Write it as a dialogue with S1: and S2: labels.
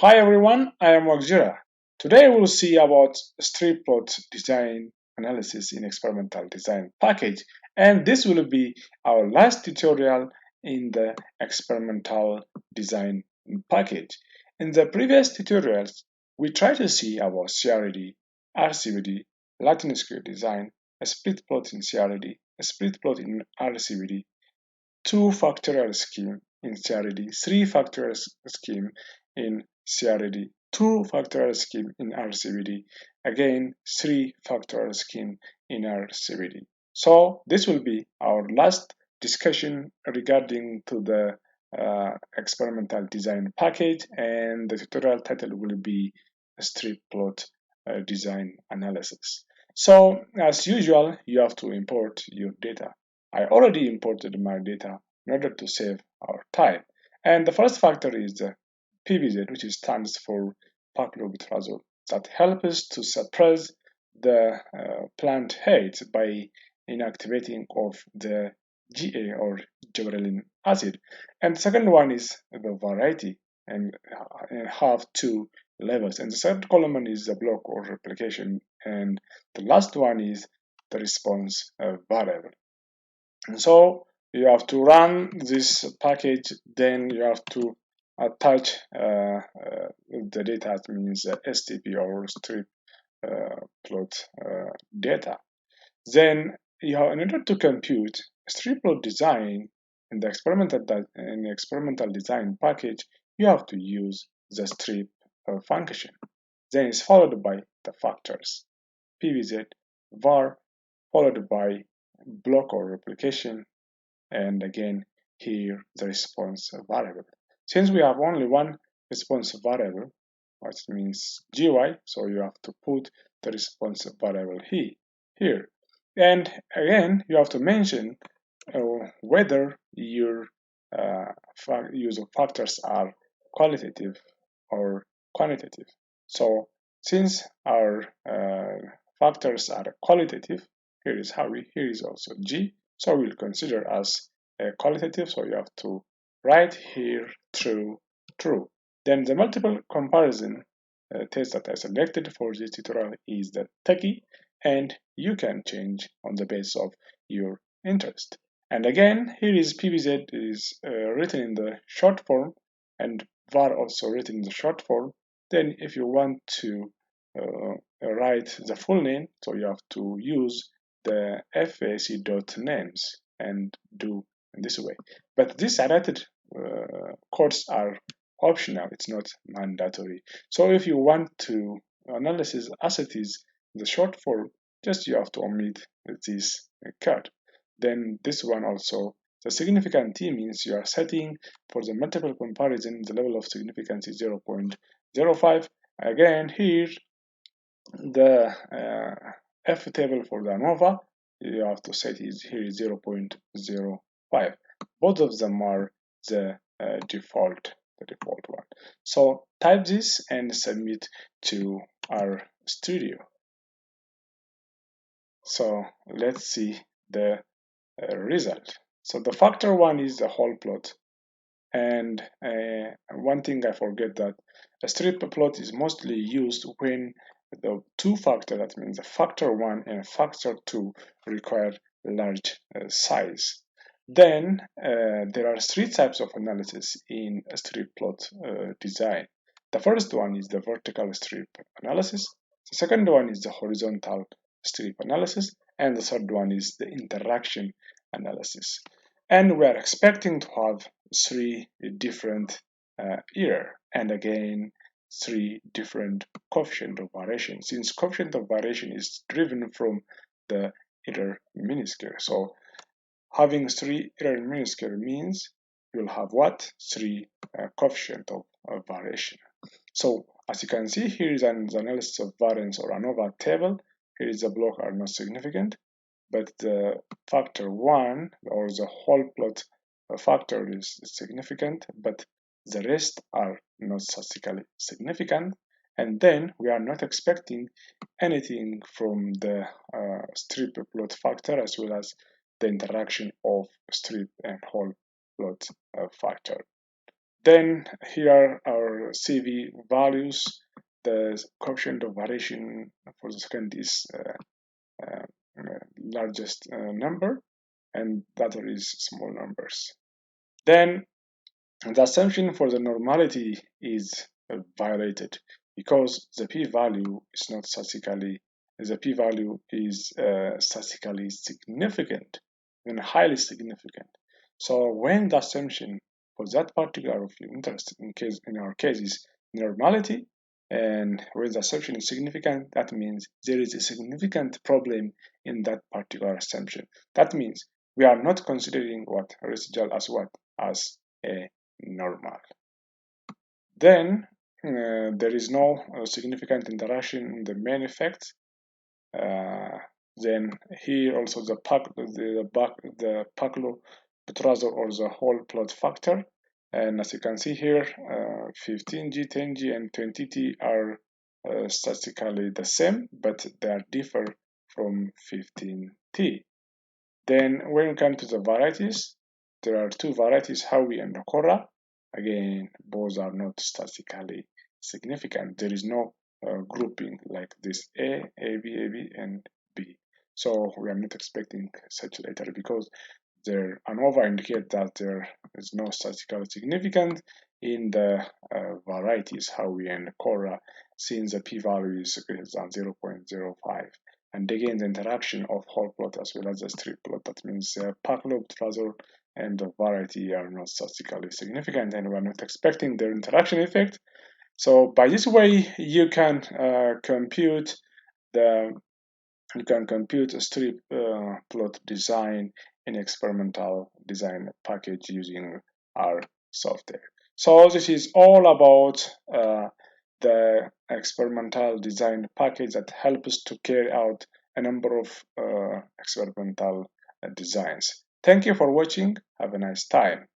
S1: Hi everyone, I am Wakjira. Today we'll see about strip plot design analysis in experimental design package, and this will be our last tutorial in the experimental design package. In the previous tutorials, we tried to see about CRD, RCVD, Latin square design, a split plot in CRD, a split plot in RCVD, two factorial scheme in CRD, three factorial scheme in CRD, two factorial scheme in RCVD, again three factorial scheme in RCVD. So this will be our last discussion regarding to the experimental design package, and the tutorial title will be strip plot design analysis. So as usual, you have to import your data. I already imported my data in order to save our time. And the first factor is the PBZ, which stands for Paclobutrazol, that helps us to suppress the plant heads by inactivating of the GA or gibberellin acid. And the second one is the variety and have two levels. And the third column is the block or replication. And the last one is the response variable. And so you have to run this package, then you have to attach the data, that means STP or strip plot data. Then you have, in order to compute strip plot design in the experimental design package, you have to use the strip function. Then it's followed by the factors PBZ var followed by block or replication, and again here the response variable. Since we have only one response variable, which means GY, so you have to put the response variable here. And again, you have to mention whether your use of factors are qualitative or quantitative. So since our factors are qualitative, here is also G, so we'll consider as qualitative, so you have to write here true. Then the multiple comparison test that I selected for this tutorial is the tukey, and you can change on the basis of your interest. And again, here is PBZ is written in the short form, and var also written in the short form. Then if you want to write the full name, so you have to use the fac.names and do in this way. But these highlighted codes are optional, it's not mandatory. So if you want to analysis as it is in the short form, just you have to omit this code. Then this one also, the significant T means you are setting for the multiple comparison, the level of significance is 0.05. Again, here, the F table for the ANOVA, you have to set is here 0.05. Both of them are the default one. So type this and submit to our studio. So let's see the result. So the factor one is the whole plot, and one thing I forget that a strip plot is mostly used when the two factor, that means the factor one and factor two, require large size. Then there are three types of analysis in a strip plot design. The first one is the vertical strip analysis. The second one is the horizontal strip analysis, and the third one is the interaction analysis. And we are expecting to have three different error, and again three different coefficient of variation, since coefficient of variation is driven from the error mean-square. So having three error mean-square means you'll have what? Three coefficient of variation. So as you can see, here is an analysis of variance or ANOVA table. Here is the block are not significant, but the factor one or the whole plot factor is significant, but the rest are not statistically significant. And then we are not expecting anything from the strip plot factor, as well as the interaction of strip and whole plot factor. Then here are our CV values. The coefficient of variation for the second is largest number, and the other is small numbers. Then the assumption for the normality is violated because the p-value is not statistically, the p-value is statistically significant and highly significant. So when the assumption for that particular of interest, in our case, is normality, and when the assumption is significant, that means there is a significant problem in that particular assumption. That means we are not considering what residual as what as a normal. Then there is no significant interaction in the main effect. Then here also the Paclobutrazol or the whole plot factor, and as you can see here, 15G, 10G, and 20T are statistically the same, but they are differ from 15T. Then when we come to the varieties, there are two varieties, Howie and Okora. Again, both are not statistically significant. There is no grouping like this A, AB, AB, and B. So we are not expecting such later because their ANOVA indicate that there is no statistical significance in the varieties Howie and Okora, since the p-value is greater than 0.05. And again, the interaction of whole plot as well as the strip plot, that means Paclobutrazol and the variety are not statistically significant, and we're not expecting their interaction effect. So by this way, you can compute a strip plot design in experimental design package using our software. So this is all about the experimental design package that helps to carry out a number of experimental designs. Thank you for watching. Have a nice time.